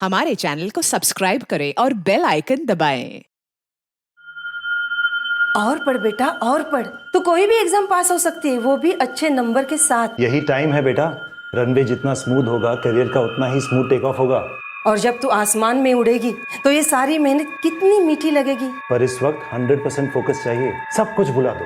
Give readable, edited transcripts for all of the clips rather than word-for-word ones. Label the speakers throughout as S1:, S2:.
S1: हमारे चैनल को सब्सक्राइब करें और बेल आइकन दबाएं।
S2: और पढ़ बेटा और पढ़, तो कोई भी एग्जाम पास हो सकती है, वो भी अच्छे नंबर के साथ।
S3: यही टाइम है बेटा। रनवे जितना स्मूथ होगा करियर का उतना ही स्मूथ टेक ऑफ होगा।
S2: और जब तू आसमान में उड़ेगी तो ये सारी मेहनत कितनी मीठी लगेगी।
S3: पर इस वक्त 100% फोकस चाहिए। सब कुछ भुला दो,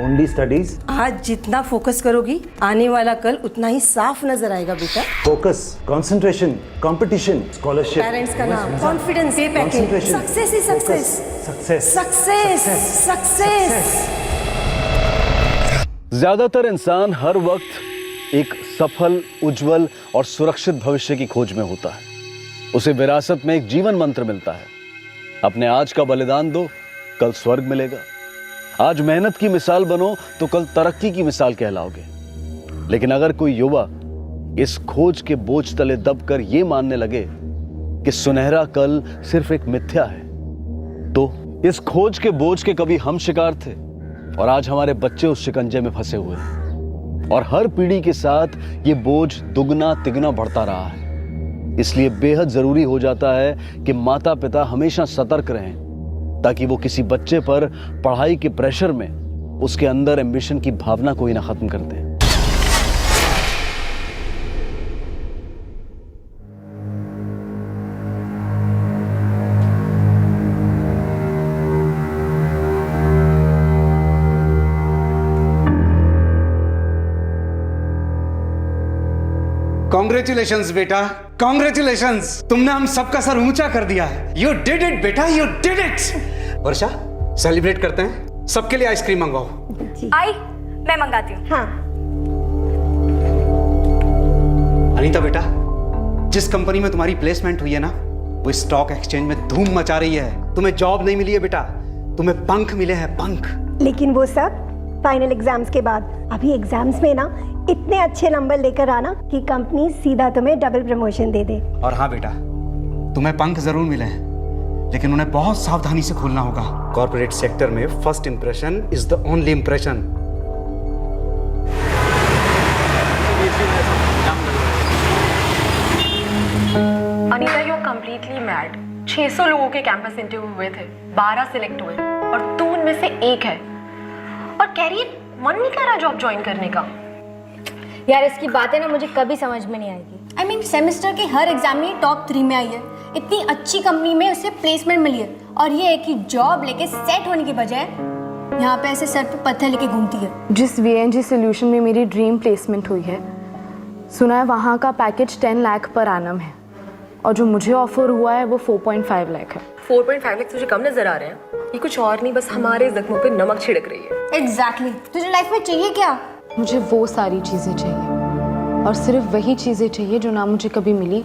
S3: ओनली स्टडीज।
S2: आज जितना फोकस करोगी आने वाला कल उतना ही साफ नजर आएगा बेटा।
S3: Focus, concentration, competition, scholarship,
S2: parents का नाम, कॉन्फिडेंस, पे पैकेज, सक्सेस ही सक्सेस,
S3: सक्सेस,
S2: सक्सेस, सक्सेस।
S4: ज्यादातर इंसान हर वक्त एक सफल, उज्जवल और सुरक्षित भविष्य की खोज में होता है। उसे विरासत में एक जीवन मंत्र मिलता है, अपने आज का बलिदान दो, कल स्वर्ग मिलेगा। आज मेहनत की मिसाल बनो तो कल तरक्की की मिसाल कहलाओगे। लेकिन अगर कोई युवा इस खोज के बोझ तले दबकर यह मानने लगे कि सुनहरा कल सिर्फ एक मिथ्या है, तो इस खोज के बोझ के कभी हम शिकार थे और आज हमारे बच्चे उस शिकंजे में फंसे हुए हैं। और हर पीढ़ी के साथ ये बोझ दुगना तिगुना बढ़ता रहा है। इसलिए बेहद जरूरी हो जाता है कि माता पिता हमेशा सतर्क रहें, ताकि वो किसी बच्चे पर पढ़ाई के प्रेशर में उसके अंदर एम्बिशन की भावना को ही ना खत्म कर दें।
S5: कॉन्ग्रेचुलेशंस बेटा, कॉन्ग्रेचुलेशंस। तुमने हम सबका सर ऊंचा कर दिया है। यू डिड इट बेटा, you did it. Varsha, celebrate करते हैं। सबके लिए आइसक्रीम मंगवाओ।
S6: आई, मैं मंगाती हूँ।
S2: हाँ।
S5: अनीता बेटा, जिस कंपनी में तुम्हारी प्लेसमेंट हुई है ना, वो स्टॉक एक्सचेंज में धूम मचा रही है। तुम्हें जॉब नहीं मिली है बेटा, तुम्हें पंख मिले हैं, पंख।
S7: लेकिन वो सब फाइनल एग्जाम्स के बाद। अभी एग्जाम्स में ना इतने अच्छे नंबर लेकर आना कि कंपनी सीधा तुम्हें डबल प्रमोशन दे दे।
S5: और हाँ बेटा, तुम्हें पंख जरूर मिले हैं, लेकिन उन्हें बहुत सावधानी से खोलना होगा। कॉर्पोरेट सेक्टर में first impression is the only impression.
S6: Anita, you are completely mad. 600 लोगों के कैंपस इंटरव्यू हुए थे, 12 सिलेक्ट हुए और तू उनमें से एक है। और कह रही है मन नहीं कर रहा जॉब ज्वाइन करने का।
S8: यार इसकी बातें ना मुझे कभी समझ में नहीं आएगी। आई मीन सेमेस्टर के हर एग्जाम में टॉप 3 में आई है, इतनी अच्छी कंपनी में उसे प्लेसमेंट मिली है, और ये एक ही जॉब लेके सेट होने की बजाय यहाँ पे ऐसे सर पे पत्थर लेके घूमती है।
S9: जिस VNG सॉल्यूशन में मेरी ड्रीम प्लेसमेंट हुई है, सुना है वहाँ का पैकेज 10 लाख पर एनम है, और जो मुझे ऑफर हुआ है वो 4.5 लाख है।
S6: 4.5 लाख तुझे कम नजर आ रहे हैं? ये कुछ और नहीं, बस हमारे जख्मों पे नमक छिड़क रही है।
S8: एग्जैक्टली। तुझे लाइफ में चाहिए क्या?
S9: मुझे वो सारी चीज़ें चाहिए, और सिर्फ वही चीज़ें चाहिए जो ना मुझे कभी मिली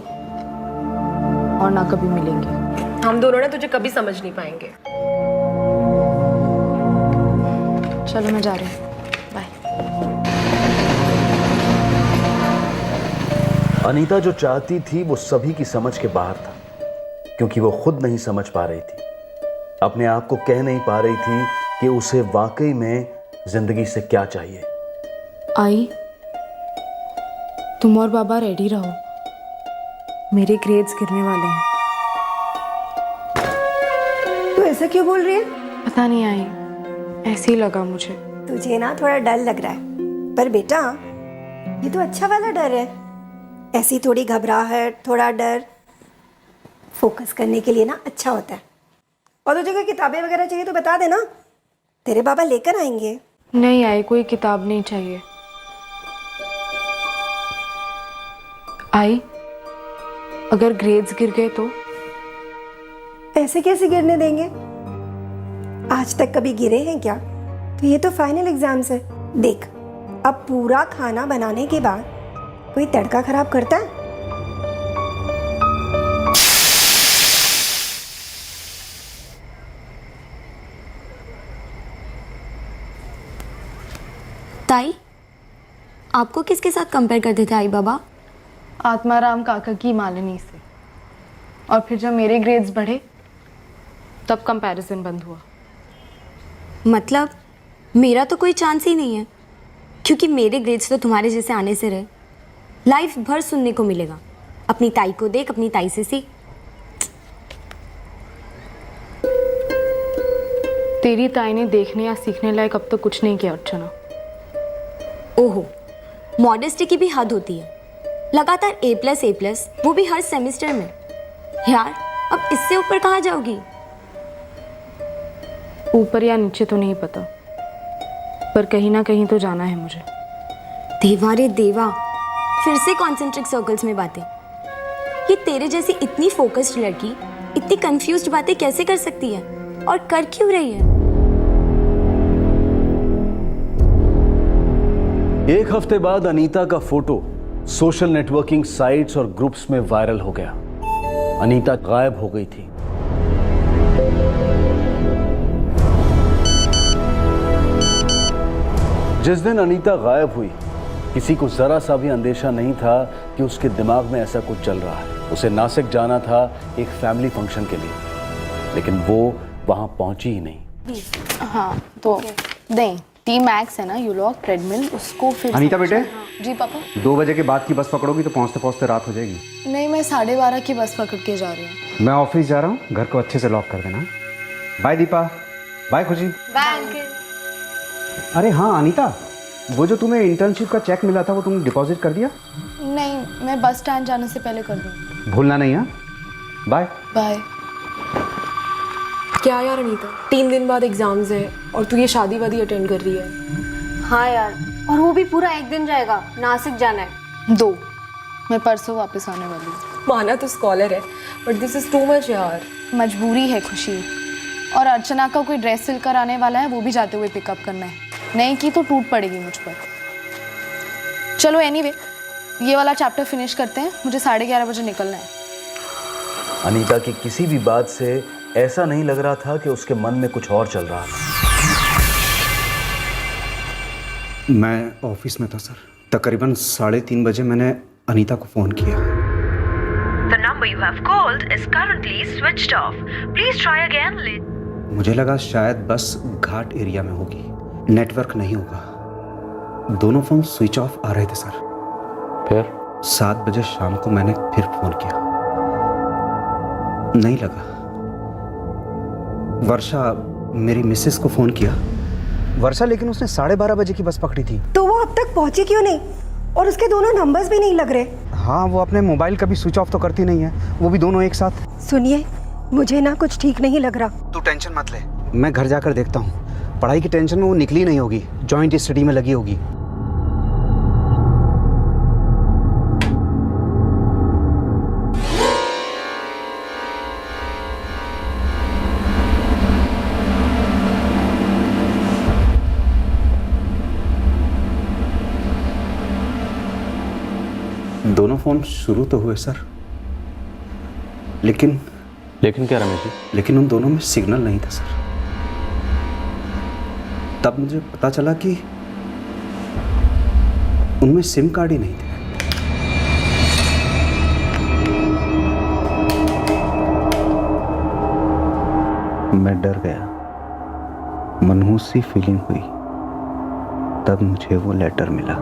S9: और ना कभी मिलेंगी।
S6: हम दोनों ना तुझे कभी समझ नहीं पाएंगे।
S9: चलो मैं जा रही हूँ, बाय।
S4: अनीता जो चाहती थी वो सभी की समझ के बाहर था, क्योंकि वो खुद नहीं समझ पा रही थी, अपने आप को कह नहीं पा रही थी कि उसे वाकई में जिंदगी से क्या चाहिए।
S9: आई, तुम और बाबा रेडी रहो, मेरे ग्रेड्स गिरने वाले हैं।
S7: तू ऐसा क्यों बोल रही है?
S9: पता नहीं आई, ऐसे ही लगा मुझे।
S7: तुझे ना थोड़ा डर लग रहा है, पर बेटा ये तो अच्छा वाला डर है। ऐसी थोड़ी घबराहट, थोड़ा डर फोकस करने के लिए ना अच्छा होता है। और तुझे कोई किताबें वगैरह चाहिए तो बता देना, तेरे बाबा लेकर आएंगे।
S9: नहीं आई, कोई किताब नहीं चाहिए। आई, अगर ग्रेड्स गिर गए तो?
S7: ऐसे कैसे गिरने देंगे? आज तक कभी गिरे हैं क्या? तो ये तो फाइनल एग्जाम्स है। देख, अब पूरा खाना बनाने के बाद कोई तड़का खराब करता है?
S8: ताई, आपको किसके साथ कंपेयर करते थे आई बाबा?
S9: आत्माराम काका की मालिनी से। और फिर जब मेरे ग्रेड्स बढ़े तब कंपैरिजन बंद हुआ।
S8: मतलब मेरा तो कोई चांस ही नहीं है, क्योंकि मेरे ग्रेड्स तो तुम्हारे जैसे आने से रहे। लाइफ भर सुनने को मिलेगा, अपनी ताई को देख, अपनी ताई से सीख।
S9: तेरी ताई ने देखने या सीखने लायक अब तक कुछ नहीं किया अर्चना।
S8: ओहो, मॉडेस्टी की भी हद होती है। लगातार A+, वो भी हर सेमेस्टर में। यार अब इससे ऊपर कहाँ जाओगी?
S9: ऊपर या नीचे तो नहीं पता, पर कहीं ना कहीं तो जाना है मुझे।
S8: देवा रे देवा, फिर से कॉन्सेंट्रिक सर्कल्स में बातें। ये तेरे जैसी इतनी फोकस्ड लड़की इतनी कंफ्यूज्ड बातें कैसे कर सकती है, और कर क्यों रही है?
S4: एक हफ्ते बाद अनीता का फोटो सोशल नेटवर्किंग साइट्स और ग्रुप्स में वायरल हो गया। अनीता गायब हो गई थी। जिस दिन अनीता गायब हुई, किसी को जरा सा भी अंदेशा नहीं था कि उसके दिमाग में ऐसा कुछ चल रहा है। उसे नासिक जाना था एक फैमिली फंक्शन के लिए, लेकिन वो वहां पहुंची ही नहीं।
S9: हाँ तो दें T-Max है ना, यूलॉक ट्रेडमिल, उसको फिर
S5: अनीता बेटे।
S9: हाँ, जी पापा।
S5: 2 बजे के बाद की बस पकड़ोगी तो पहुंचते पहुंचते रात हो जाएगी।
S9: नहीं, मैं 12:30 की बस पकड़ के जा रही हूँ।
S5: मैं ऑफिस जा रहा हूँ, घर को अच्छे से लॉक कर देना। Bye Deepa, bye Khushi.
S8: Bye uncle.
S5: अरे हाँ अनीता, वो जो तुम्हें इंटर्नशिप का चेक मिला था वो तुमने डिपॉजिट कर दिया?
S9: नहीं, मैं बस स्टैंड जाने से पहले कर दूँगी।
S5: भूलना नहीं है। Bye
S9: bye.
S10: क्या यार अनीता, 3 दिन बाद एग्जाम्स हैं और तू ये शादी वादी अटेंड कर रही है।
S8: हाँ यार, और वो भी पूरा 1 दिन जाएगा। नासिक जाना है।
S9: 2, मैं परसों वापस आने वाली हूँ।
S10: माना तो स्कॉलर है, but this is too much यार।
S9: मजबूरी है खुशी, और अर्चना का कोई ड्रेस सिल कर आने वाला है, वो भी जाते हुए पिकअप करना है। नहीं की तो टूट पड़ेगी मुझ पर। चलो एनीवे, ये वाला चैप्टर फिनिश करते हैं, मुझे 11:30 बजे निकलना है।
S4: अनीता की किसी भी बात से ऐसा नहीं लग रहा था कि उसके मन में कुछ और चल रहा था।
S5: मैं ऑफिस में था सर। तकरीबन 3:30 बजे मैंने अनीता को फोन किया।
S11: The number you have called is currently switched off. Please try again later.
S5: मुझे लगा शायद बस घाट एरिया में होगी, नेटवर्क नहीं होगा। दोनों फोन स्विच ऑफ आ रहे थे सर।
S4: फिर
S5: 7 बजे शाम को मैंने फिर फोन किया, नहीं लगा। वर्षा, मेरी मिसेस को फोन किया। वर्षा, लेकिन उसने 12:30 बजे की बस पकड़ी थी।
S7: तो वो अब तक पहुंची क्यों नहीं? और उसके दोनों नंबर्स भी नहीं लग रहे।
S5: हाँ, वो अपने मोबाइल कभी स्विच ऑफ तो करती नहीं है, वो भी दोनों एक साथ।
S7: सुनिए, मुझे ना कुछ ठीक नहीं लग रहा।
S5: तू टेंशन मत ले, मैं घर जाकर देखता हूँ। पढ़ाई की टेंशन में वो निकली नहीं होगी, जॉइंट स्टडी में लगी होगी। दोनों फोन शुरू तो हुए सर, लेकिन
S4: क्या रमेश जी?
S5: लेकिन उन दोनों में सिग्नल नहीं था सर। तब मुझे पता चला कि उनमें सिम कार्ड ही नहीं थे। मैं डर गया, मनहूस सी फीलिंग हुई। तब मुझे वो लेटर मिला।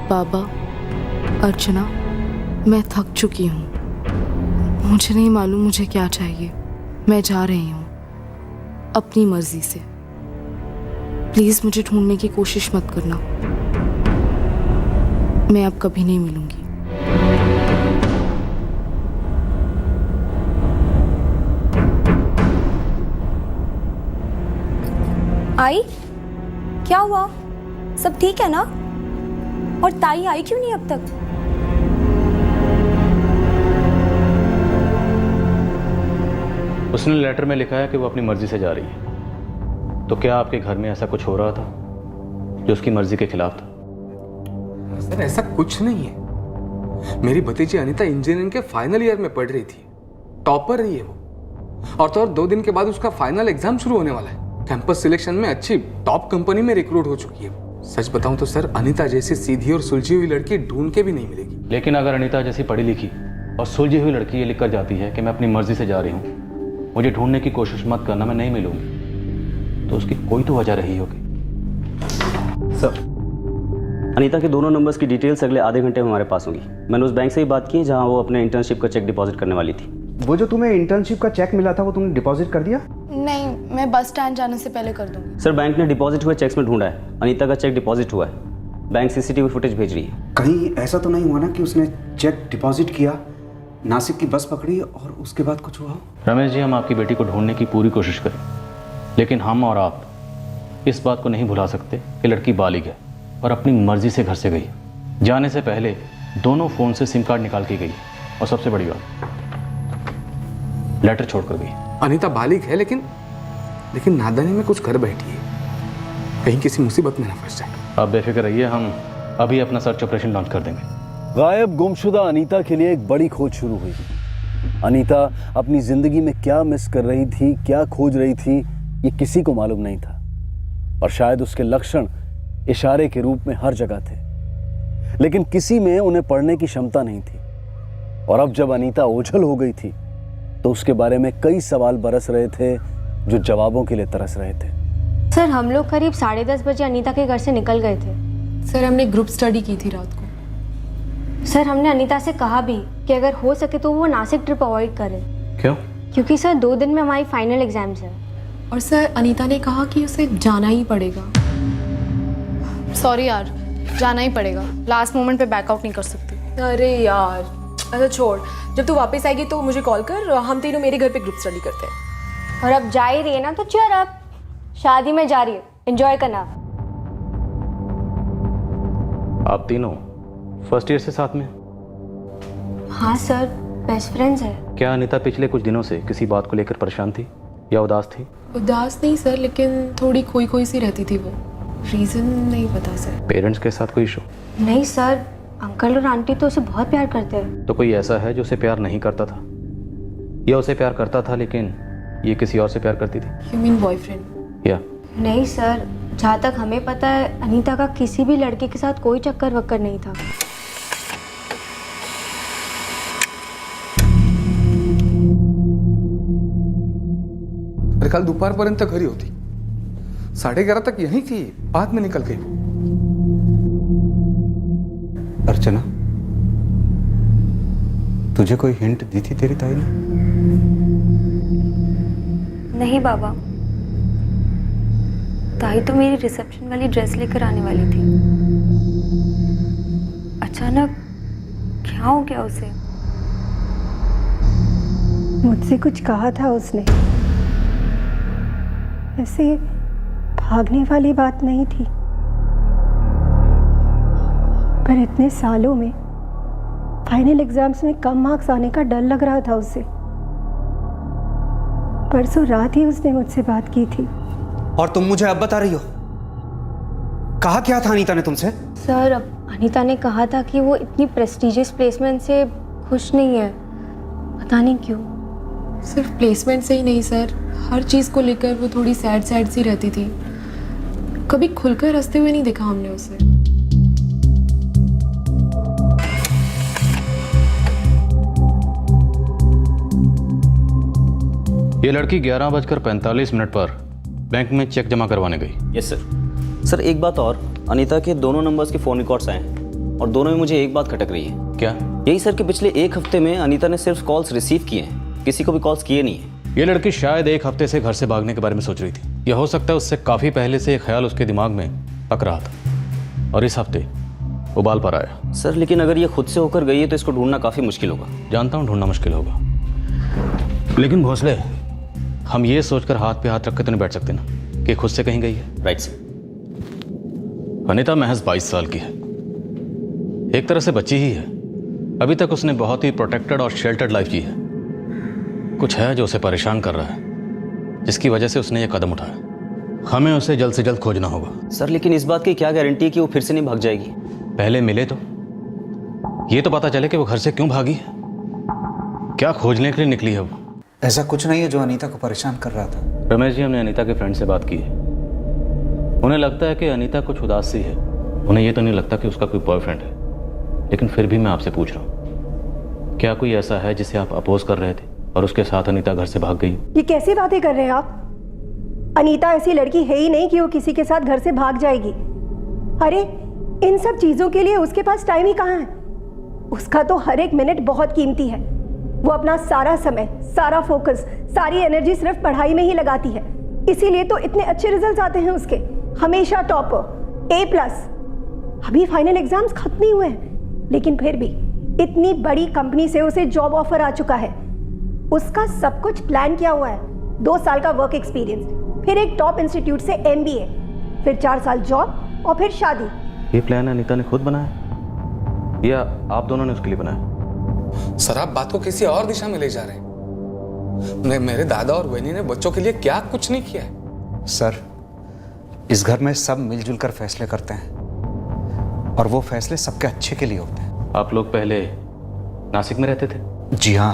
S9: बाबा, अर्चना, मैं थक चुकी हूँ। मुझे नहीं मालूम मुझे क्या चाहिए। मैं जा रही हूँ अपनी मर्जी से। प्लीज मुझे ढूंढने की कोशिश मत करना। मैं अब कभी नहीं मिलूंगी।
S8: आई, क्या हुआ? सब ठीक है ना? और ताई आई क्यों नहीं अब तक?
S4: उसने लेटर में लिखा है कि वो अपनी मर्जी से जा रही है। तो क्या आपके घर में ऐसा कुछ हो रहा था जो उसकी मर्जी के खिलाफ था?
S12: सर ऐसा कुछ नहीं है। मेरी भतीजी अनीता इंजीनियरिंग के फाइनल ईयर में पढ़ रही थी, टॉपर रही है वो। और तो और 2 दिन के बाद उसका फाइनल एग्जाम शुरू होने वाला है। कैंपस सिलेक्शन में अच्छी टॉप कंपनी में रिक्रूट हो चुकी है। सच बताऊं तो सर, अनीता जैसी सीधी और सुलझी हुई लड़की ढूंढ के भी नहीं मिलेगी।
S4: लेकिन अगर अनीता जैसी पढ़ी लिखी और सुलझी हुई लड़की ये लिख कर जाती है कि मैं अपनी मर्जी से जा रही हूँ, मुझे ढूंढने की कोशिश मत करना, मैं नहीं मिलूंगी, तो उसकी कोई तो वजह रही होगी।
S3: सर,
S13: अनीता के दोनों नंबर्स की डिटेल्स अगले आधे घंटे में हमारे पास होगी। मैंने उस बैंक से ही बात की जहां वो अपने इंटर्नशिप का चेक डिपॉजिट करने वाली थी।
S5: वो जो तुम्हें इंटर्नशिप का चेक मिला था वो तुमने डिपॉजिट कर दिया?
S9: नहीं, मैं बस स्टैंड जाने से पहले कर दूंगी।
S13: सर बैंक ने डिपॉजिट हुए चेक्स में ढूंढा है, अनीता का चेक डिपॉजिट हुआ है। बैंक सीसीटीवी फुटेज भेज रही है।
S5: कहीं ऐसा तो नहीं हुआ ना कि उसने चेक डिपॉजिट किया, नासिक की बस पकड़ी और उसके बाद कुछ हुआ?
S14: रमेश जी, हम आपकी बेटी को ढूंढने की पूरी कोशिश करें, लेकिन हम और आप इस बात को नहीं भुला सकते कि लड़की बालिग है और अपनी मर्जी से घर से गई। जाने से पहले दोनों फ़ोन से सिम कार्ड निकाल के गई और सबसे बड़ी बात, लेटर छोड़कर गई।
S12: अनीता बालिग है लेकिन नादानी में कुछ कर बैठी है, कहीं किसी मुसीबत में ना फंस जाए।
S14: आप बेफिक्र रहिए, हम अभी अपना सर्च ऑपरेशन लॉन्च कर देंगे।
S4: गायब गुमशुदा अनीता के लिए एक बड़ी खोज शुरू हुई। अनीता अपनी जिंदगी में क्या मिस कर रही थी, क्या खोज रही थी, ये किसी को मालूम नहीं था। और शायद उसके लक्षण इशारे के रूप में हर जगह थे, लेकिन किसी में उन्हें पढ़ने की क्षमता नहीं थी। और अब जब अनीता ओझल हो गई थी तो उसके बारे में कई सवाल बरस रहे थे जो जवाबों के लिए तरस रहे थे।
S8: सर, हम लोग करीब 10:30 बजे अनीता के घर से निकल गए थे।
S10: सर, हमने ग्रुप स्टडी की थी रात को।
S8: सर, हमने अनीता से कहा भी कि अगर हो सके तो वो नासिक ट्रिप अवॉइड करे।
S14: क्यों?
S8: क्योंकि सर 2 दिन में हमारी फाइनल एग्जाम्स है।
S10: और सर, अनीता ने कहा कि उसे जाना ही पड़ेगा।
S9: सॉरी यार, जाना ही पड़ेगा, लास्ट मोमेंट पे बैकआउट नहीं कर सकती।
S10: अरे यार, अच्छा छोड़, जब तू वापस आएगी तो मुझे कॉल कर, हम तीनों मेरे घर पे ग्रुप स्टडी करते हैं।
S8: और अब जा ही रही है ना तो चल, अब शादी में जा रही है, एंजॉय करना।
S14: आप तीनों फर्स्ट ईयर से साथ में?
S8: हाँ सर, बेस्ट फ्रेंड्स है।
S14: क्या अनीता पिछले कुछ दिनों से किसी बात को लेकर परेशान थी या उदास थी?
S10: उदास नहीं सर, लेकिन थोड़ी खोई खोई सी रहती थी वो। रीजन नहीं पता सर।
S14: पेरेंट्स के साथ कोई इशू?
S8: नहीं सर, अंकल और आंटी तो उसे बहुत प्यार करते हैं।
S14: तो कोई ऐसा है जो उसे प्यार नहीं करता था, या उसे प्यार करता था लेकिन ये किसी और से प्यार करती थी?
S10: You mean boyfriend?
S14: या
S8: नहीं सर, जहाँ तक हमें पता है अनीता का किसी भी लड़के के साथ कोई चक्कर वक्कर नहीं था।
S12: अरे कल दुपारपर्यंत घरी होती, 11:30 तक यहीं थी, बाद में निकल गई।
S5: अर्चना, तुझे कोई हिंट दी थी तेरी ताई ने?
S6: नहीं बाबा, ताई तो मेरी रिसेप्शन वाली ड्रेस लेकर आने वाली थी। अचानक क्या हो गया उसे?
S7: मुझसे कुछ कहा था उसने, ऐसे भागने वाली बात नहीं थी, पर इतने सालों में फाइनल एग्जाम्स में कम मार्क्स आने का डर लग रहा था उसे। परसों रात ही उसने मुझसे बात की थी।
S5: और तुम मुझे अब बता रही हो? कहा क्या था अनीता ने तुमसे?
S8: सर, अब अनीता ने कहा था कि वो इतनी प्रेस्टिजियस प्लेसमेंट से खुश नहीं है, पता नहीं क्यों।
S10: सिर्फ प्लेसमेंट से ही नहीं सर, हर चीज़ को लेकर वो थोड़ी सैड सी रहती थी। कभी खुलकर हंसते हुए नहीं देखा हमने उसे।
S14: ये लड़की 11:45 पर बैंक में चेक जमा करवाने गई।
S13: Yes sir. सर एक बात और, अनीता के दोनों नंबर्स के फ़ोन रिकॉर्ड्स आए हैं और दोनों में मुझे एक बात खटक रही है।
S14: क्या?
S13: यही सर कि पिछले 1 हफ्ते में अनीता ने सिर्फ कॉल्स रिसीव किए हैं, किसी को भी कॉल्स किए नहीं है।
S14: ये लड़की शायद 1 हफ्ते से घर से भागने के बारे में सोच रही थी, या हो सकता है उससे काफ़ी पहले से ये ख्याल उसके दिमाग में पक रहा था और इस हफ्ते उबाल पर आया।
S13: सर लेकिन अगर ये खुद से होकर गई है तो इसको ढूंढना काफ़ी मुश्किल होगा।
S14: जानता हूँ ढूंढना मुश्किल होगा, लेकिन भोसले, हम ये सोचकर हाथ पे हाथ रख के तो नहीं बैठ सकते ना कि खुद से कहीं गई है।
S13: Right sir.
S14: अनीता महज 22 साल की है, एक तरह से बच्ची ही है। अभी तक उसने बहुत ही प्रोटेक्टेड और शेल्टर्ड लाइफ जी है। कुछ है जो उसे परेशान कर रहा है, जिसकी वजह से उसने ये कदम उठाया। हमें उसे जल्द से जल्द खोजना होगा।
S13: सर लेकिन इस बात की क्या गारंटी है कि वो फिर से नहीं भाग जाएगी?
S14: पहले मिले तो ये तो पता चले कि वो घर से क्यों भागी है, क्या खोजने के लिए निकली है वो।
S5: ऐसा कुछ नहीं है जो अनीता को परेशान कर रहा था।
S14: रमेश जी, हमने अनीता के फ्रेंड से बात की है। उन्हें लगता है कि अनीता कुछ उदास सी है। उन्हें ये तो नहीं लगता कि उसका कोई बॉयफ्रेंड है, लेकिन फिर भी मैं आपसे पूछ रहा हूँ, क्या कोई ऐसा है जिसे आप अपोज कर रहे थे और उसके साथ अनीता घर से भाग गई?
S7: ये कैसी बातें कर रहे हैं आप? अनीता ऐसी लड़की है ही नहीं कि वो किसी के साथ घर से भाग जाएगी। अरे इन सब चीज़ों के लिए उसके पास टाइम ही कहाँ है। उसका तो हर एक मिनट बहुत कीमती है। वो अपना सारा समय, सारा फोकस, सारी एनर्जी सिर्फ पढ़ाई में ही लगाती है। इसीलिए तो इतने अच्छे रिजल्ट्स आते हैं उसके, हमेशा टॉपर, A+। अभी फाइनल एग्जाम्स खत्म नहीं हुए हैं, लेकिन फिर भी इतनी बड़ी कंपनी से उसे जॉब ऑफर आ चुका है। उसका सब कुछ प्लान किया हुआ है। 2 साल का वर्क एक्सपीरियंस, फिर एक टॉप इंस्टीट्यूट से MBA, फिर 4 साल जॉब और फिर शादी।
S14: ये प्लान अनीता ने खुद बनाया या आप दोनों ने उसके लिए बनाया?
S12: सर आप बात को किसी और दिशा में ले जा रहे हैं। मेरे दादा और बहनी ने बच्चों के लिए क्या कुछ नहीं किया है।
S5: सर, इस घर में सब मिलजुल कर फैसले करते हैं और वो फैसले सबके अच्छे के लिए होते हैं।
S14: आप लोग पहले नासिक में रहते थे?
S5: जी हाँ,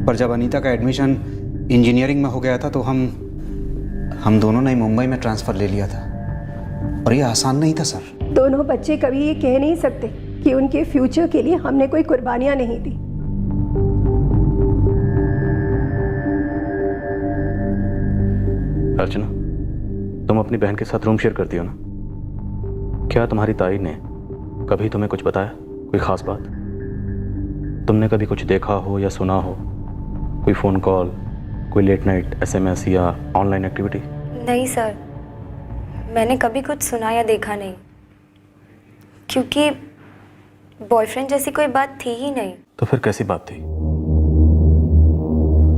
S5: पर जब अनीता का एडमिशन इंजीनियरिंग में हो गया था तो हम दोनों ने मुंबई में ट्रांसफ़र ले लिया था, और ये आसान नहीं था सर।
S7: दोनों बच्चे कभी ये कह नहीं सकते कि उनके फ्यूचर के लिए हमने कोई कुर्बानियां नहीं दी।
S14: अर्चना, तुम अपनी बहन के साथ रूम शेयर करती हो ना? क्या तुम्हारी ताई ने कभी तुम्हें कुछ बताया, कोई खास बात? तुमने कभी कुछ देखा हो या सुना हो, कोई फ़ोन कॉल, कोई लेट नाइट SMS या ऑनलाइन एक्टिविटी?
S8: नहीं सर, मैंने कभी कुछ सुना या देखा नहीं, क्योंकि बॉयफ्रेंड जैसी कोई बात थी ही नहीं।
S14: तो फिर कैसी बात थी?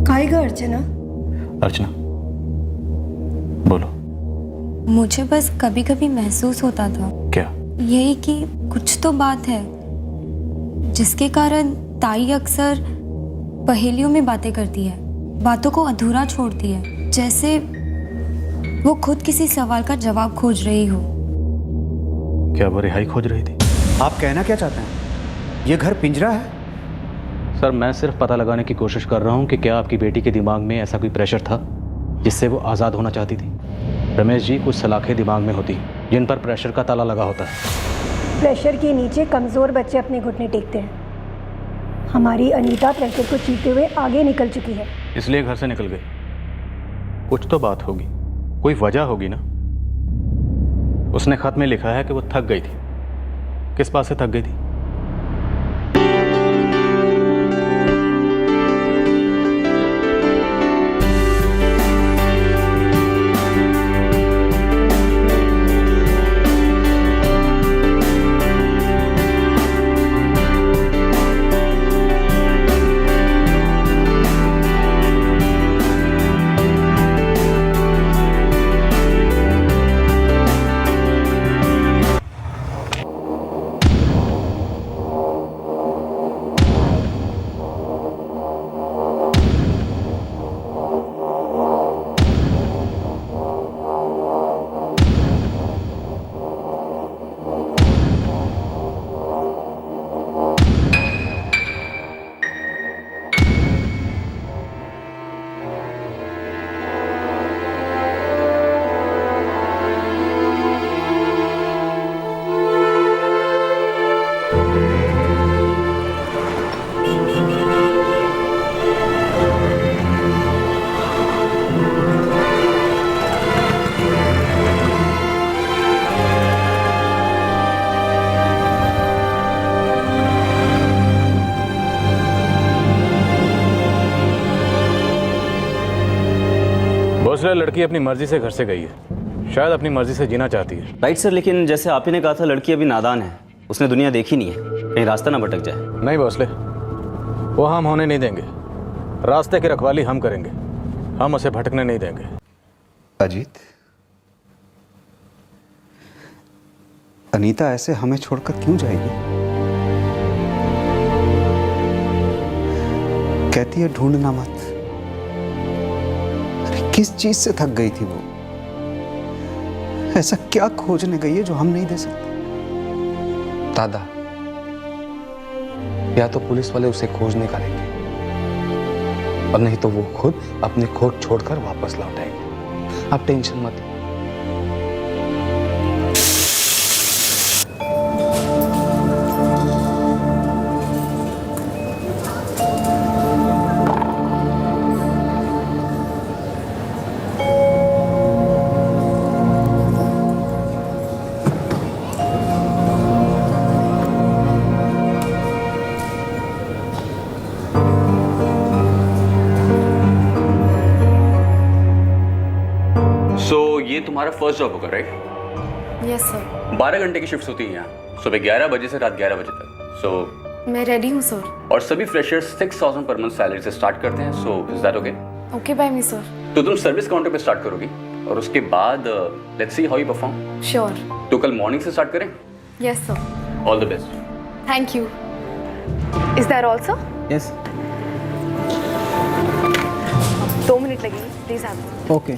S7: कायगा अर्चना?
S14: अर्चना बोलो।
S8: मुझे बस कभी कभी महसूस होता था।
S14: क्या?
S8: यही कि कुछ तो बात है जिसके कारण ताई अक्सर पहेलियों में बातें करती है, बातों को अधूरा छोड़ती है, जैसे वो खुद किसी सवाल का जवाब खोज रही हो।
S14: क्या वो रिहाई खोज रही थी?
S5: आप कहना क्या चाहते हैं? ये घर पिंजरा है?
S14: सर, मैं सिर्फ पता लगाने की कोशिश कर रहा हूँ कि क्या आपकी बेटी के दिमाग में ऐसा कोई प्रेशर था जिससे वो आज़ाद होना चाहती थी। रमेश जी, कुछ सलाखें दिमाग में होती जिन पर प्रेशर का ताला लगा होता है।
S7: प्रेशर के नीचे कमज़ोर बच्चे अपने घुटने टेकते हैं। हमारी अनीता प्रेशर को चीरते हुए आगे निकल चुकी है,
S14: इसलिए घर से निकल गई। कुछ तो बात होगी, कोई वजह होगी ना। उसने खत में लिखा है कि वो थक गई थी। किस बात से थक गई थी? लड़की अपनी मर्जी से घर से गई है, शायद अपनी मर्जी से जीना चाहती है।
S13: राइट सर, लेकिन जैसे आप ही ने कहा था लड़की अभी नादान है, उसने दुनिया देखी नहीं है, कहीं रास्ता ना भटक जाए।
S14: नहीं भोसले, वो हम होने नहीं देंगे। रास्ते की रखवाली हम करेंगे, हम उसे भटकने नहीं देंगे।
S5: अजीत, अनीता ऐसे हमें छोड़कर क्यों जाएगी? कहती है ढूंढना मत। किस चीज से थक गई थी वो? ऐसा क्या खोजने गई है जो हम नहीं दे सकते?
S12: दादा, या तो पुलिस वाले उसे खोज निकालेंगे और नहीं तो वो खुद अपनी खोज छोड़कर वापस लौट आएंगे। आप टेंशन मत लो।
S15: फर्स्ट जॉब होगा, राइट?
S9: Yes sir.
S15: 12 घंटे की शिफ्ट होती है यहाँ, सुबह 11 बजे से रात 11 बजे तक। सो
S9: मैं रेडी हूँ सर।
S15: और सभी फ्रेशर्स 6000 पर मंथ सैलरी से स्टार्ट करते हैं। So is that okay?
S9: Okay bye me sir.
S15: तो तुम सर्विस काउंटर पे स्टार्ट करोगी और उसके बाद let's see how you perform.
S9: Sure.
S15: तो कल मॉर्निंग से स्टार्ट करें?
S9: Yes sir.
S15: All the best.
S9: Thank you.
S6: Is that also?
S13: Yes.
S6: 2 minute लगेंगे, प्लीज आप।
S13: ओके।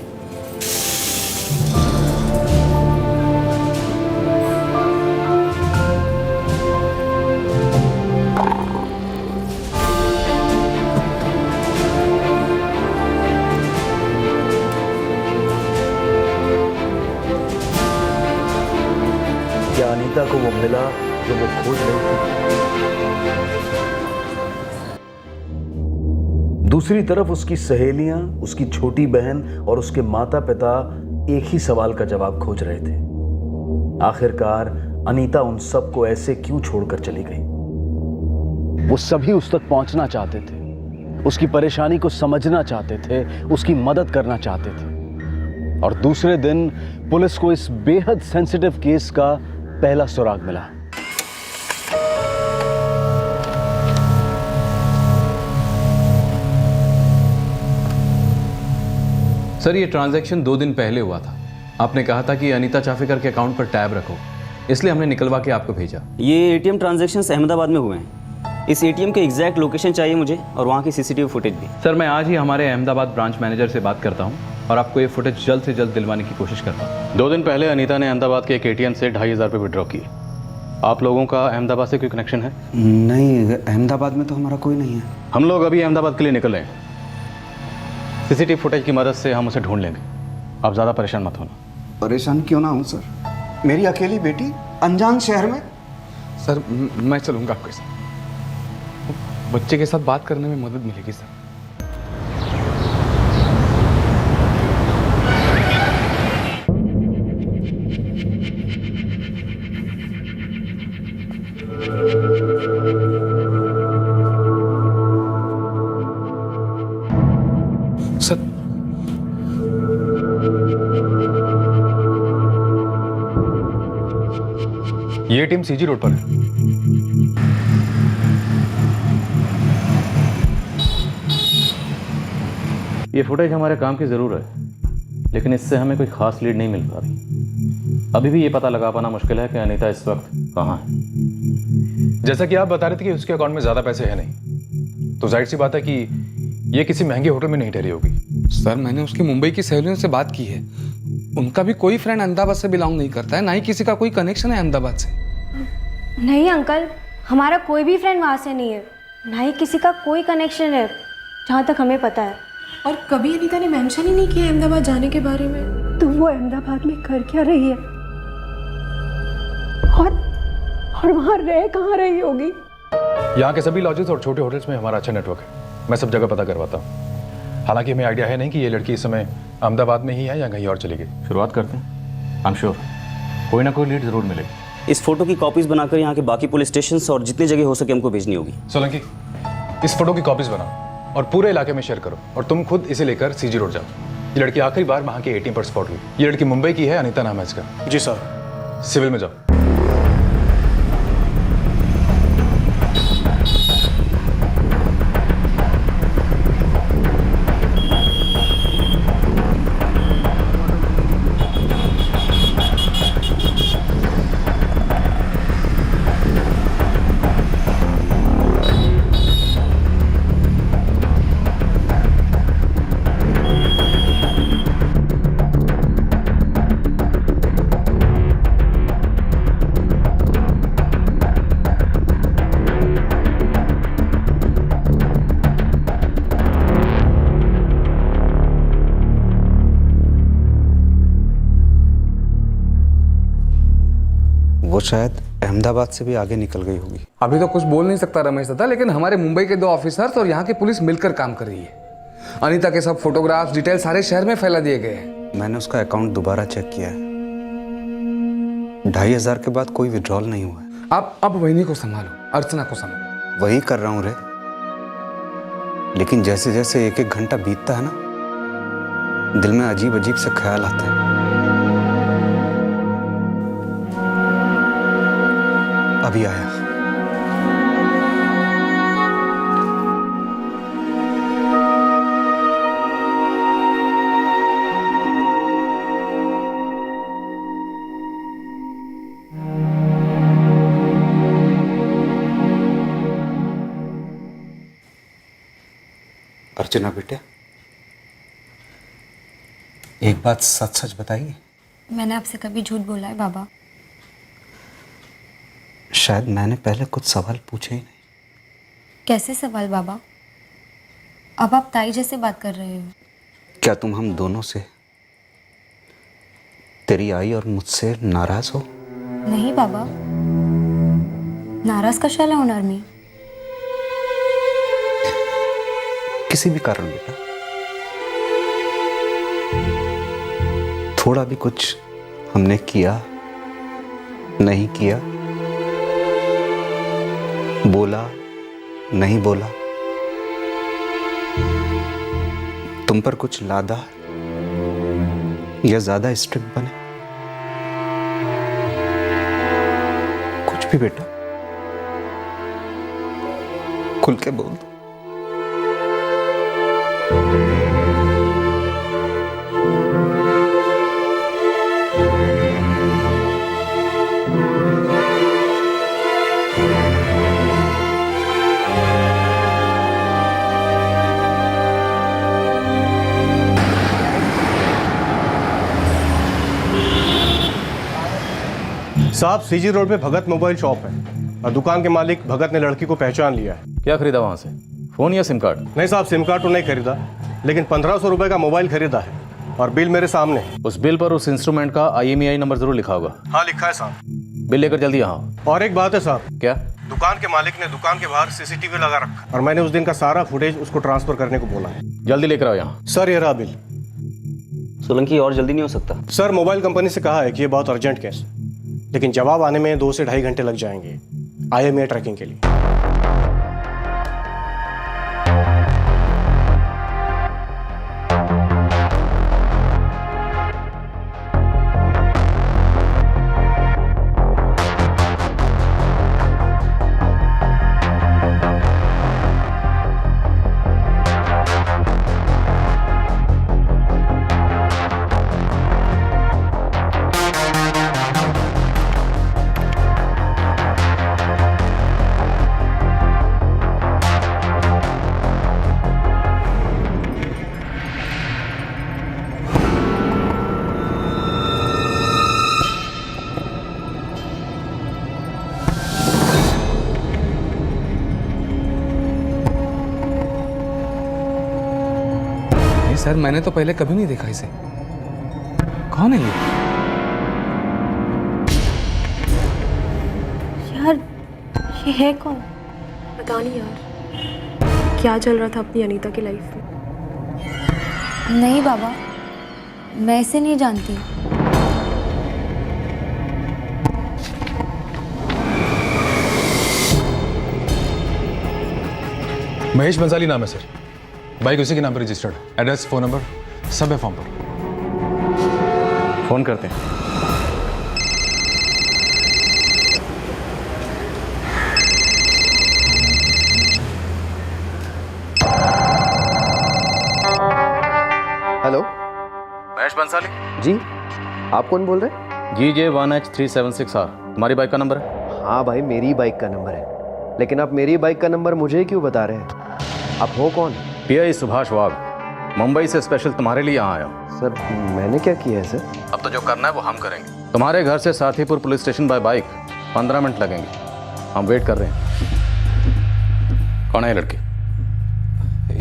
S3: क्या अनीता को वो मिला जो वो खोज रही थी? दूसरी तरफ उसकी सहेलियां, उसकी छोटी बहन और उसके माता पिता एक ही सवाल का जवाब खोज रहे थे। आखिरकार अनीता उन सबको ऐसे क्यों छोड़कर चली गई?
S4: वो सभी उस तक पहुंचना चाहते थे, उसकी परेशानी को समझना चाहते थे, उसकी मदद करना चाहते थे। और दूसरे दिन पुलिस को इस बेहद सेंसिटिव केस का पहला सुराग मिला।
S14: सर, ये ट्रांजैक्शन 2 दिन पहले हुआ था। आपने कहा था कि अनीता चाफेकर के अकाउंट पर टैब रखो, इसलिए हमने निकलवा के आपको भेजा।
S13: ये एटीएम ट्रांजैक्शंस अहमदाबाद में हुए हैं। इस एटीएम के एग्जैक्ट लोकेशन चाहिए मुझे और वहाँ की सीसीटीवी फुटेज भी।
S14: सर, मैं आज ही हमारे अहमदाबाद ब्रांच मैनेजर से बात करता हूँ और आपको ये फुटेज जल्द से जल्द दिलवाने की कोशिश करता हूँ। 2 दिन पहले अनीता ने अहमदाबाद के एक एटीएम से 2500 रुपये विड्रॉ किए। आप लोगों का अहमदाबाद से कोई कनेक्शन है?
S5: नहीं, अहमदाबाद में तो हमारा कोई नहीं है।
S14: हम लोग अभी अहमदाबाद के लिए निकल रहे हैं। सीसीटीवी फुटेज की मदद से हम उसे ढूंढ लेंगे। आप ज़्यादा परेशान मत होना।
S5: परेशान क्यों ना हूँ सर, मेरी अकेली बेटी अनजान शहर में।
S12: सर मैं चलूँगा आपके साथ, बच्चे के साथ बात करने में मदद मिलेगी सर। सर ये टीम सीजी रोड पर है।
S14: ये फुटेज हमारे काम की ज़रूर है, लेकिन इससे हमें कोई खास लीड नहीं मिल पा रही। अभी भी ये पता लगा पाना मुश्किल है कि अनीता इस वक्त कहाँ है।
S12: जैसा कि आप बता रहे थे कि उसके अकाउंट में ज़्यादा पैसे हैं नहीं, तो जाहिर सी बात है कि ये किसी महंगे होटल में नहीं ठहरी होगी। सर, मैंने उसकी मुंबई की सहेलियों से बात की है। उनका भी कोई फ्रेंड अहमदाबाद से बिलोंग नहीं करता है, ना ही किसी का कोई कनेक्शन है अहमदाबाद से।
S8: नहीं अंकल, हमारा कोई भी फ्रेंड वहाँ से नहीं है, ना ही किसी का कोई कनेक्शन है जहाँ तक हमें पता है।
S10: और कभी अनीता ने मेंशन ही नहीं किया अहमदाबाद जाने के बारे में।
S7: तो वो अहमदाबाद में कर क्या रही है और वहाँ रह कहाँ रही होगी?
S12: यहाँ के सभी लॉजेस और छोटे होटल्स में हमारा अच्छा नेटवर्क है, मैं सब जगह पता करवाता हूँ। हालांकि हमें आइडिया है नहीं कि ये लड़की इस समय अहमदाबाद में ही है या कहीं और चली गई।
S14: शुरुआत करते हैं। आई एम श्योर कोई ना कोई लीड जरूर मिलेगी।
S13: इस फोटो की कॉपीज बनाकर यहाँ के बाकी पुलिस स्टेशन और जितनी जगह हो सके हमको भेजनी होगी।
S12: सोलंकी, इस फोटो की कॉपीज बनाओ और पूरे इलाके में शेयर करो, और तुम खुद इसे लेकर सीजी रोड जाओ। ये लड़की आखिरी बार वहाँ के एटीएम पर स्पॉट हुई। ये लड़की मुंबई की है, अनीता नाम है इसका।
S3: जी सर।
S12: सिविल में जाओ।
S5: वो शायद अहमदाबाद से भी आगे निकल गई होगी।
S12: अभी तो कुछ बोल नहीं सकता रमेश दादा, लेकिन हमारे मुंबई के 2 ऑफिसर्स और यहाँ की पुलिस मिलकर काम कर रही है। अनीता के सब फोटोग्राफ्स, डिटेल सारे शहर में फैला दिए गए हैं।
S5: मैंने उसका अकाउंट दोबारा चेक किया है, 2500 के बाद कोई विड्रॉल नहीं हुआ है।
S12: आप अब वहीनी को संभालो, अर्चना को संभालो।
S5: वही कर रहा हूँ रे, लेकिन जैसे जैसे एक एक घंटा बीतता है ना, दिल में अजीब अजीब से ख्याल आते हैं। अभी आया। अर्चना बेटे, एक बात सच सच बताइए।
S8: मैंने आपसे कभी झूठ बोला है बाबा?
S5: शायद मैंने पहले कुछ सवाल पूछे ही नहीं।
S8: कैसे सवाल बाबा? अब आप ताई जैसे बात कर रहे हो।
S5: क्या तुम हम दोनों से, तेरी आई और मुझसे नाराज हो?
S8: नहीं बाबा, नाराज कशाला होणार मी?
S5: किसी भी कारण बेटा, थोड़ा भी कुछ हमने किया नहीं किया, बोला नहीं बोला, तुम पर कुछ लादा या ज्यादा स्ट्रिक्ट बने, कुछ भी बेटा खुल के बोल दो।
S16: साहब, सीजी रोड पे भगत मोबाइल शॉप है और दुकान के मालिक भगत ने लड़की को पहचान लिया है।
S14: क्या खरीदा वहां से, फोन या सिम कार्ड?
S16: नहीं साहब, सिम कार्ड तो नहीं खरीदा, लेकिन 1500 रुपए का मोबाइल खरीदा है और बिल मेरे सामने है।
S14: उस बिल पर उस इंस्ट्रूमेंट का IMEI नंबर जरूर लिखा होगा।
S16: हाँ लिखा है साहब।
S14: बिल लेकर जल्दी यहाँ।
S16: और एक बात है साहब।
S14: क्या?
S16: दुकान के मालिक ने दुकान के बाहर CCTV लगा रखा और मैंने उस दिन का सारा फुटेज उसको ट्रांसफर करने को बोला है।
S14: जल्दी लेकर आओ यहाँ।
S16: सर ये रहा बिल।
S13: सोलंकी और जल्दी नहीं हो सकता?
S16: सर मोबाइल कंपनी से कहा है कि ये बहुत अर्जेंट केस, लेकिन जवाब आने में 2 से 2.5 घंटे लग जाएंगे IMEI ट्रैकिंग के लिए।
S12: सर मैंने तो पहले कभी नहीं देखा इसे। कौन है ये?
S10: यार ये है कौन? पता नहीं यार, क्या चल रहा था अपनी अनीता की लाइफ में।
S8: नहीं बाबा, मैं इसे नहीं जानती।
S17: महेश बंसाली नाम है सर। बाइक उसी के नाम पर रजिस्टर्ड, एड्रेस फोन नंबर सब है फॉर्म पर।
S14: फोन करते हैं।
S18: हेलो,
S14: महेश बंसाली
S18: जी आप कौन बोल रहे हैं?
S14: GJ1H376R तुम्हारी बाइक का नंबर है?
S18: हाँ भाई मेरी बाइक का नंबर है, लेकिन आप मेरी बाइक का नंबर मुझे क्यों बता रहे हैं? आप हो कौन?
S14: PI सुभाष वाघ, मुंबई से स्पेशल तुम्हारे लिए यहाँ आया हूँ।
S18: सर मैंने क्या किया है सर?
S14: अब तो जो करना है वो हम करेंगे। तुम्हारे घर से Sathipur police station by bike 15 minute लगेंगे, हम वेट कर रहे हैं। कौन है ये लड़की?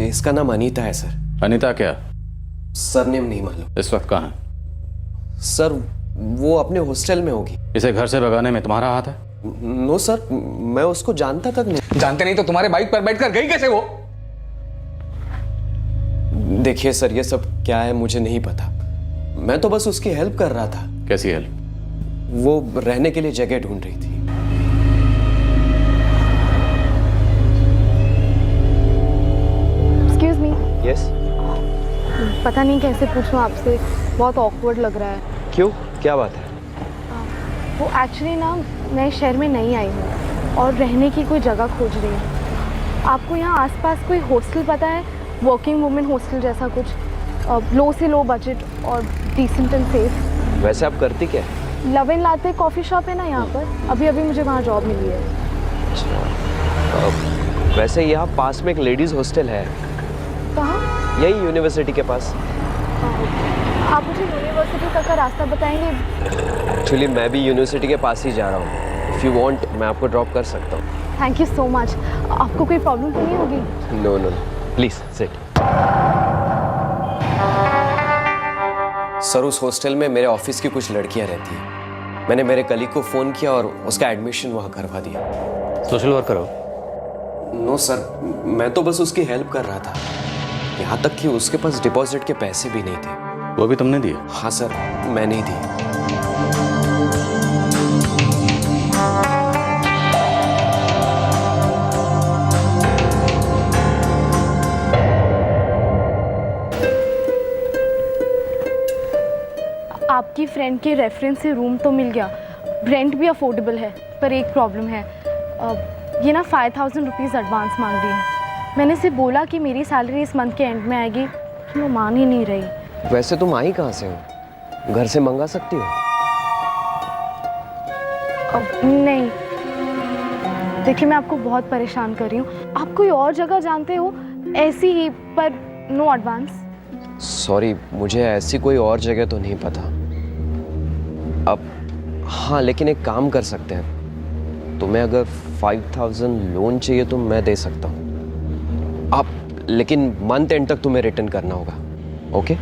S18: इसका नाम अनीता है सर।
S14: अनीता क्या?
S18: सरनेम नहीं मालूम।
S14: इस वक्त कहाँ है?
S18: सर वो अपने हॉस्टल में होगी।
S14: इसे घर से भगाने में तुम्हारा हाथ है?
S18: नो सर, मैं उसको जानता तक नहीं।
S12: जानते नहीं तो तुम्हारे बाइक पर बैठकर गई कैसे वो?
S18: देखिए सर, ये सब क्या है मुझे नहीं पता, मैं तो बस उसकी हेल्प कर रहा था।
S14: कैसी हेल्प?
S18: वो रहने के लिए जगह ढूंढ रही थी।
S10: Excuse me.
S18: यस।
S10: पता नहीं कैसे पूछूं आपसे, बहुत ऑकवर्ड लग रहा है।
S18: क्यों, क्या बात है?
S10: वो एक्चुअली ना मैं शहर में नहीं आई हूँ और रहने की कोई जगह खोज रही हूँ। आपको यहाँ आसपास कोई हॉस्टल पता है? वर्किंग वुमेन हॉस्टल जैसा कुछ, लो से लो बजट और डिसेंट एंड सेफ।
S18: वैसे आप करती क्या?
S10: Love and latte coffee shop है ना यहाँ पर, अभी अभी मुझे वहाँ जॉब मिली है।
S18: वैसे यहाँ पास में एक लेडीज़ हॉस्टल है।
S10: कहाँ?
S18: यही यूनिवर्सिटी के पास।
S10: आप मुझे यूनिवर्सिटी तक का रास्ता बताएंगे?
S18: एक्चुअली मैं भी यूनिवर्सिटी के पास ही जा रहा हूँ। इफ़ यू वांट मैं आपको ड्रॉप कर सकता हूँ।
S10: Thank you so much. आपको कोई प्रॉब्लम तो नहीं होगी?
S18: No no, please sit. Sir, उस हॉस्टल में मेरे ऑफिस की कुछ लड़कियाँ रहती हैं। मैंने मेरे कलीग को फ़ोन किया और उसका एडमिशन वहाँ करवा दिया।
S13: सोशल वर्कर हो?
S18: नो सर, मैं तो बस उसकी हेल्प कर रहा था। यहाँ तक कि उसके पास डिपॉजिट के पैसे भी नहीं थे।
S13: वो भी तुमने दिए?
S18: हाँ सर, मैंने ही दिए।
S10: आपकी फ्रेंड के रेफरेंस से रूम तो मिल गया, रेंट भी अफोर्डेबल है, पर एक प्रॉब्लम है। ये ना 5000 रुपीज़ एडवांस मांग रही है। मैंने इसे बोला कि मेरी सैलरी इस मंथ के एंड में आएगी, लेकिन वो मान ही नहीं रही।
S18: वैसे तुम आई कहाँ से हो? घर से मंगा सकती हो?
S10: नहीं, देखिए मैं आपको बहुत परेशान कर रही हूँ। आप कोई और जगह जानते हो ऐसी ही, पर नो एडवांस?
S18: सॉरी, मुझे ऐसी कोई और जगह तो नहीं पता। अब हाँ, लेकिन एक काम कर सकते हैं। तुम्हें अगर 5000 लोन चाहिए तो मैं दे सकता हूँ आप, लेकिन मंथ एंड तक तुम्हें रिटर्न करना होगा। ओके?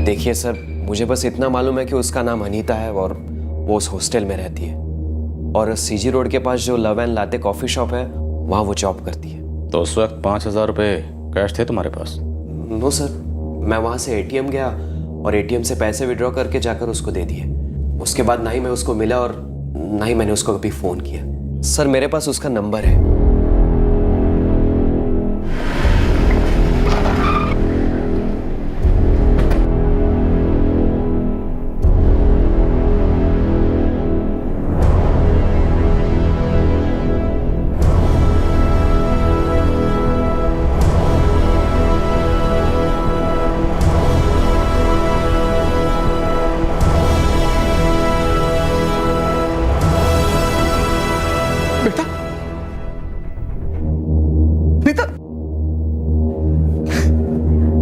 S18: देखिए सर, मुझे बस इतना मालूम है कि उसका नाम अनीता है और वो उस हॉस्टल में रहती है, और सीजी रोड के पास जो love and latte coffee shop है वहाँ वो जॉब करती है।
S14: तो उस वक्त 5000 रुपये कैश थे तुम्हारे पास?
S18: नो सर, मैं वहाँ से एटीएम गया और एटीएम से पैसे विड्रॉ करके जाकर उसको दे दिए। उसके बाद ना ही मैं उसको मिला और ना ही मैंने उसको कभी फ़ोन किया। सर, मेरे पास उसका नंबर है।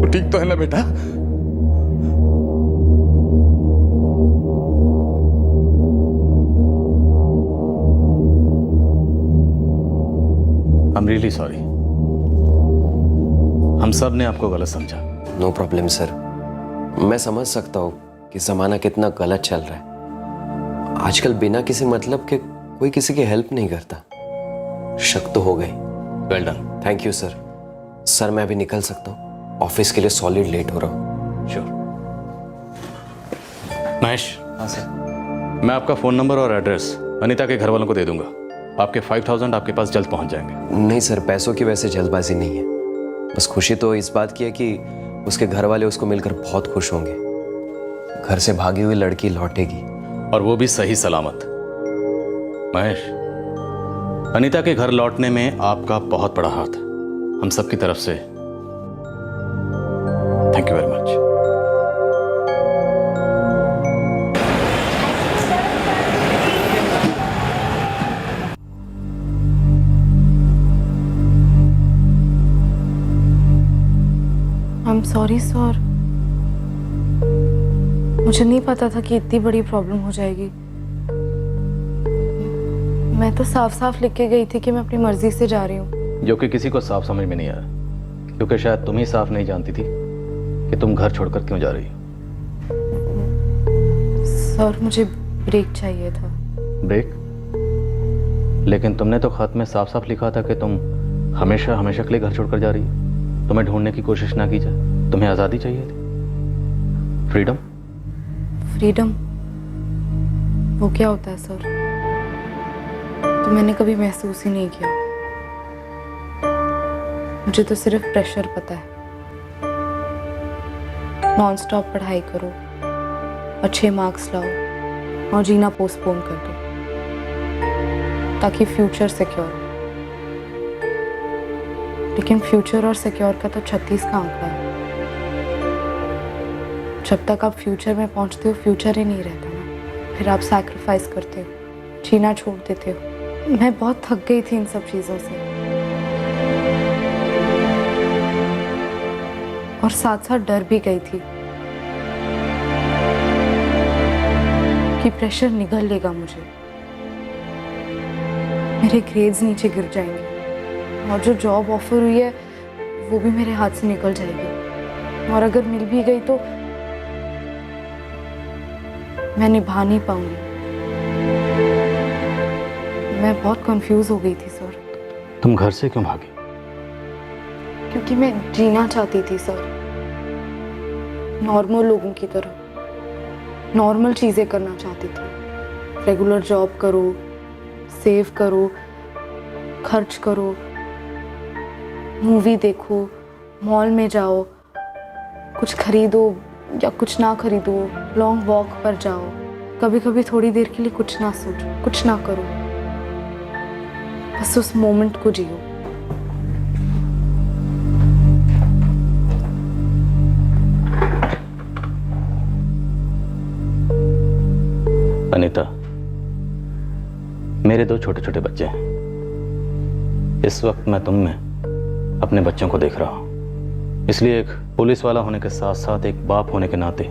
S12: ठीक तो है ना बेटा?
S14: I'm really sorry. हम सब ने आपको गलत समझा।
S18: नो प्रॉब्लम सर, मैं समझ सकता हूँ कि ज़माना कितना गलत चल रहा है। आजकल बिना किसी मतलब के कोई किसी की हेल्प नहीं करता। शक तो हो गई।
S14: Well done.
S18: Thank you sir. Sir, मैं अभी निकल सकता हूँ? ऑफिस के लिए सॉलिड लेट हो रहा हूँ।
S14: श्योर। महेश।
S18: हाँ सर।
S14: मैं आपका फ़ोन नंबर और एड्रेस अनीता के घर वालों को दे दूंगा। आपके 5000 आपके पास जल्द पहुंच जाएंगे।
S18: नहीं सर, पैसों की वैसे जल्दबाजी नहीं है। बस खुशी तो इस बात की है कि उसके घर वाले उसको मिलकर बहुत खुश होंगे। घर से भागी हुई लड़की लौटेगी,
S14: और वो भी सही सलामत। महेश, अनीता के घर लौटने में आपका बहुत बड़ा हाथ है। हम सब की तरफ से thank you very much.
S10: I am sorry sir, मुझे नहीं पता था कि इतनी बड़ी प्रॉब्लम हो जाएगी। मैं तो साफ साफ लिख के गई थी कि मैं अपनी मर्जी से जा रही हूँ।
S14: जो कि किसी को साफ समझ में नहीं आया, क्योंकि शायद तुम ही साफ नहीं जानती थी कि तुम घर छोड़कर क्यों जा रही हो।
S10: सर, मुझे ब्रेक चाहिए था।
S14: ब्रेक? लेकिन तुमने तो खत में साफ साफ लिखा था कि तुम हमेशा हमेशा के लिए घर छोड़कर जा रही हो। तुम्हें ढूंढने की कोशिश ना की जाए, तुम्हें आज़ादी चाहिए थी, फ्रीडम।
S10: फ्रीडम वो क्या होता है सर? तो मैंने कभी महसूस ही नहीं किया। मुझे तो सिर्फ प्रेशर पता है। नॉन स्टॉप पढ़ाई करो,
S9: अच्छे मार्क्स लाओ और जीना पोस्टपोन कर दो, ताकि फ्यूचर सिक्योर हो। लेकिन फ्यूचर और सिक्योर का तो 36 का आंकड़ा है। जब तक आप फ्यूचर में पहुंचते हो, फ्यूचर ही नहीं रहता ना। फिर आप सैक्रिफाइस करते हो, जीना छोड़ देते हो। मैं बहुत थक गई थी इन सब चीज़ों से, और साथ साथ डर भी गई थी कि प्रेशर निगल लेगा मुझे, मेरे ग्रेड्स नीचे गिर जाएंगे, और जो जॉब ऑफर हुई है वो भी मेरे हाथ से निकल जाएगी, और अगर मिल भी गई तो मैं निभा नहीं पाऊंगी। मैं बहुत कंफ्यूज हो गई थी सर।
S14: तुम घर से क्यों भागी?
S9: क्योंकि मैं जीना चाहती थी सर, नॉर्मल लोगों की तरह, नॉर्मल चीज़ें करना चाहती थी। रेगुलर जॉब करो, सेव करो, खर्च करो, मूवी देखो, मॉल में जाओ, कुछ खरीदो या कुछ ना खरीदो, लॉन्ग वॉक पर जाओ, कभी कभी थोड़ी देर के लिए कुछ ना सोचो, कुछ ना करो, बस उस मोमेंट को जियो।
S14: अनीता, मेरे 2 छोटे छोटे बच्चे हैं। इस वक्त मैं तुम में अपने बच्चों को देख रहा हूं, इसलिए एक पुलिस वाला होने के साथ साथ एक बाप होने के नाते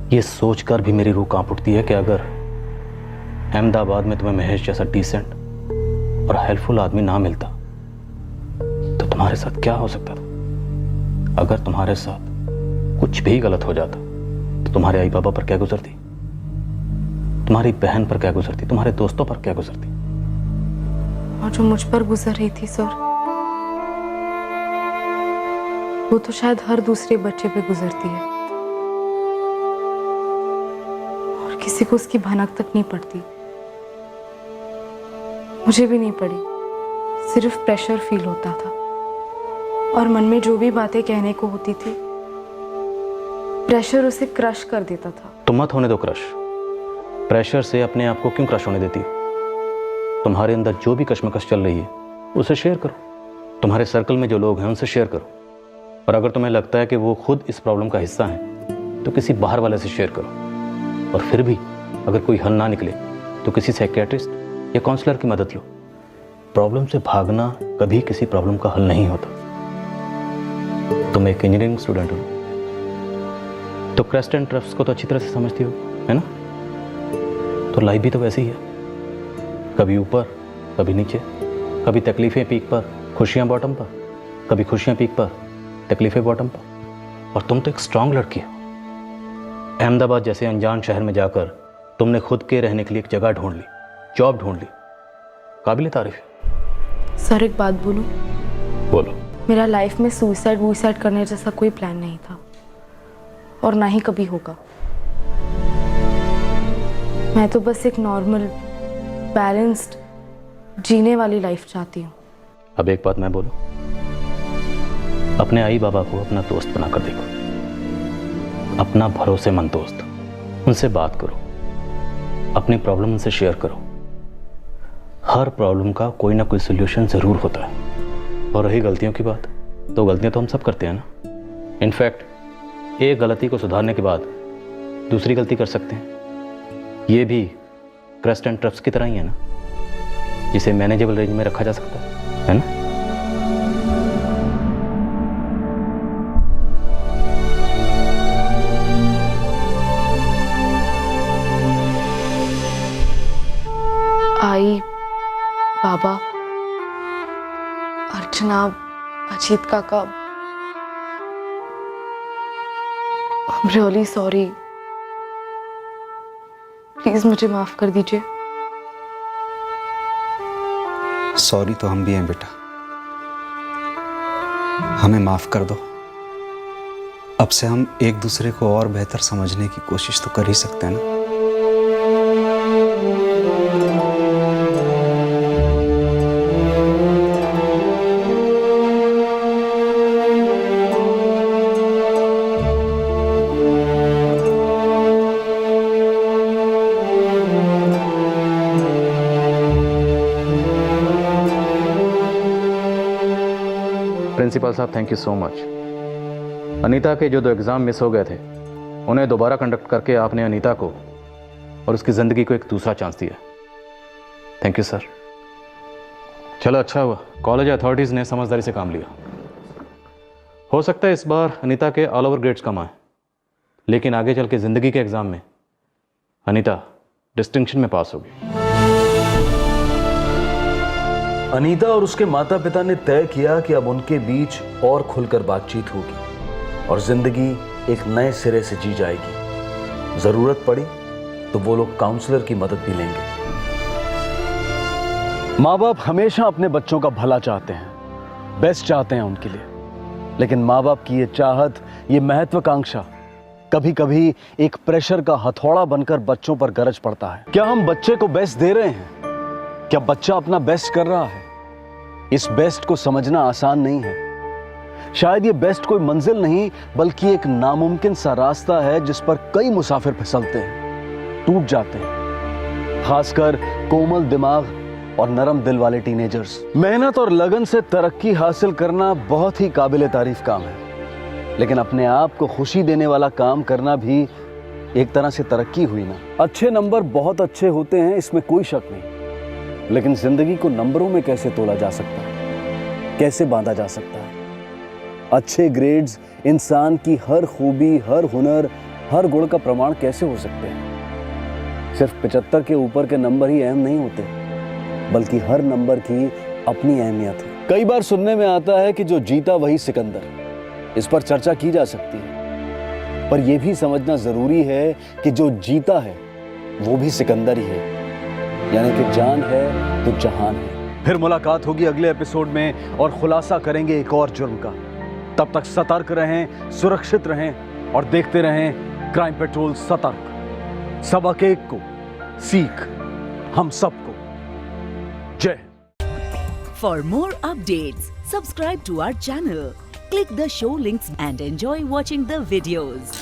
S14: ये सोचकर भी मेरी रूह कांप उठती है कि अगर अहमदाबाद में तुम्हें महेश जैसा डिसेंट और हेल्पफुल आदमी ना मिलता तो तुम्हारे साथ क्या हो सकता था। अगर तुम्हारे साथ कुछ भी गलत हो जाता तो तुम्हारे आई बाबा पर क्या गुजरती, तुम्हारी बहन पर क्या गुजरती, तुम्हारे दोस्तों पर क्या गुजरती।
S9: और जो मुझ पर गुजर रही थी सर, वो तो शायद हर दूसरे बच्चे पे गुजरती है, और किसी को उसकी भनक तक नहीं पड़ती। मुझे भी नहीं पड़ी, सिर्फ प्रेशर फील होता था, और मन में जो भी बातें कहने को होती थी, प्रेशर उसे क्रश कर देता था।
S14: तुम मत होने दो क्रश। प्रेशर से अपने आप को क्यों क्रश होने देती हो? तुम्हारे अंदर जो भी कश्मकश चल रही है उसे शेयर करो, तुम्हारे सर्कल में जो लोग हैं उनसे शेयर करो, और अगर तुम्हें लगता है कि वो खुद इस प्रॉब्लम का हिस्सा हैं तो किसी बाहर वाले से शेयर करो, और फिर भी अगर कोई हल ना निकले तो किसी साइकियाट्रिस्ट या काउंसलर की मदद लो। प्रॉब्लम से भागना कभी किसी प्रॉब्लम का हल नहीं होता। तुम एक इंजीनियरिंग स्टूडेंट हो तो क्रेस्ट एंड ट्रफ्स को तो अच्छी तरह से समझती हो, है ना? तो लाइफ भी तो वैसी ही है, कभी ऊपर कभी नीचे, कभी तकलीफें पीक पर, खुशियां बॉटम पर, कभी खुशियां पीक पर, तकलीफें बॉटम पर। और तुम तो एक स्ट्रांग लड़की हो। अहमदाबाद जैसे अनजान शहर में जाकर तुमने खुद के रहने के लिए एक जगह ढूंढ ली, जॉब ढूंढ ली, काबिल तारीफ है।
S9: सर एक बात बोलूं?
S14: बोलो।
S9: मेरा लाइफ में सुसाइड करने जैसा कोई प्लान नहीं था, और ना ही कभी होगा। मैं तो बस एक नॉर्मल बैलेंस्ड जीने वाली लाइफ चाहती हूँ।
S14: अब एक बात मैं बोलूं, अपने आई बाबा को अपना दोस्त बनाकर देखो, अपना भरोसेमंद दोस्त। उनसे बात करो, अपनी प्रॉब्लम उनसे शेयर करो। हर प्रॉब्लम का कोई ना कोई सोल्यूशन जरूर होता है। और रही गलतियों की बात, तो गलतियां तो हम सब करते हैं ना। इनफैक्ट एक गलती को सुधारने के बाद दूसरी गलती कर सकते हैं। ये भी क्रेस्ट एंड ट्रफ्स की तरह ही है ना, जिसे मैनेजेबल रेंज में रखा जा सकता है ना?
S9: आई बाबा, अर्चना, अजीत काका, I'm really sorry. प्लीज मुझे माफ कर दीजिए।
S5: सॉरी तो हम भी हैं बेटा, हमें माफ कर दो। अब से हम एक दूसरे को और बेहतर समझने की कोशिश तो कर ही सकते हैं ना।
S14: प्रिंसिपल साहब, thank you so much. Anita के जो 2 एग्ज़ाम मिस हो गए थे उन्हें दोबारा कंडक्ट करके आपने अनीता को और उसकी ज़िंदगी को एक दूसरा चांस दिया। Thank you sir. चलो अच्छा हुआ कॉलेज अथॉरिटीज़ ने समझदारी से काम लिया। हो सकता है इस बार अनीता के ऑल ओवर ग्रेड्स कम आए, लेकिन आगे चल के ज़िंदगी के एग्ज़ाम में अनीता डिस्टिंक्शन में पास होगी।
S3: अनीता और उसके माता पिता ने तय किया कि अब उनके बीच और खुलकर बातचीत होगी और जिंदगी एक नए सिरे से जी जाएगी। जरूरत पड़ी तो वो लोग काउंसलर की मदद भी लेंगे।
S4: माँ बाप हमेशा अपने बच्चों का भला चाहते हैं, बेस्ट चाहते हैं उनके लिए, लेकिन माँ बाप की ये चाहत, ये महत्वाकांक्षा कभी कभी एक प्रेशर का हथौड़ा बनकर बच्चों पर गरज पड़ता है। क्या हम बच्चे को बेस्ट दे रहे हैं? क्या बच्चा अपना बेस्ट कर रहा है? इस बेस्ट को समझना आसान नहीं है। शायद ये बेस्ट कोई मंजिल नहीं बल्कि एक नामुमकिन सा रास्ता है जिस पर कई मुसाफिर फिसलते हैं, टूट जाते हैं, खासकर कोमल दिमाग और नरम दिल वाले टीनेजर्स। मेहनत और लगन से तरक्की हासिल करना बहुत ही काबिले तारीफ काम है, लेकिन अपने आप को खुशी देने वाला काम करना भी एक तरह से तरक्की हुई ना। अच्छे नंबर बहुत अच्छे होते हैं, इसमें कोई शक नहीं, लेकिन जिंदगी को नंबरों में कैसे तोला जा सकता है, कैसे बांधा जा सकता है? अच्छे ग्रेड्स इंसान की हर खूबी, हर हुनर, हर गुण का प्रमाण कैसे हो सकते हैं? सिर्फ 75 के ऊपर के नंबर ही अहम नहीं होते, बल्कि हर नंबर की अपनी अहमियत है। कई बार सुनने में आता है कि जो जीता वही सिकंदर। इस पर चर्चा की जा सकती है, पर यह भी समझना जरूरी है कि जो जीता है वो भी सिकंदर ही है, यानी कि जान है तो जहान है। फिर मुलाकात होगी अगले एपिसोड में और खुलासा करेंगे एक और जुर्म का। तब तक सतर्क रहें, सुरक्षित रहें और देखते रहें क्राइम पेट्रोल सतर्क। सबक एक को, सीख हम सबको। जय।
S1: For more updates, subscribe to our channel, click the show links and enjoy watching the videos.